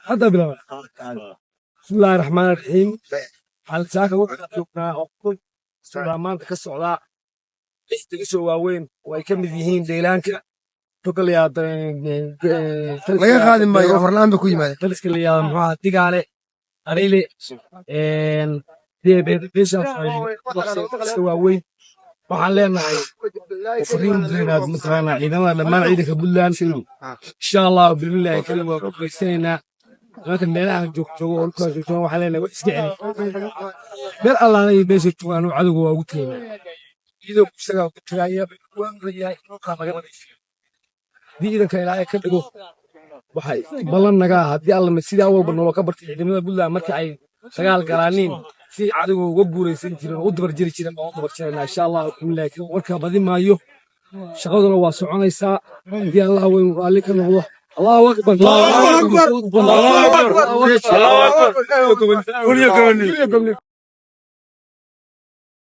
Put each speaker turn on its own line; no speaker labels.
هذا بلا بسم الله الرحمن الرحيم على ساكا وحنا أقول سلامات كالسعوداء استقسوا واوين ويكمل يهين ديلانك تقول يا
laga qaadi maayo afarlaan ba ku yimaadeen
تلسك اللي يا محمد تقالي أريلي دي بيشا واوين waxaan leenahay fariin diinaad mataqaana ciidamada dhammaan ciidanka Puntland insha Allah billahi kala waa ku qeysanaynaa marka meelaha joogto waxaan leenahay wax iska celi meel Allah ay meesha joogaan cadawga waa ugu teeynaa ciidanku isaga ku tagaya waan riyaay ka laga nadiifiyo ciidanka ilaahay ka dhigo waxay ballan naga hadii Allah ma sida walba noo ka bartay ciidamada Puntland marka ay dagaal galaaniin si cadawga uga guureysan jireen oo dabar jiri jireen oo dabar jireen insha Allah laakiin warka badi maayo shaqaduna waa soconaysaa hadii Allah weyn raali ka noqdo Allahu akbar Allahu akbar Allahu akbar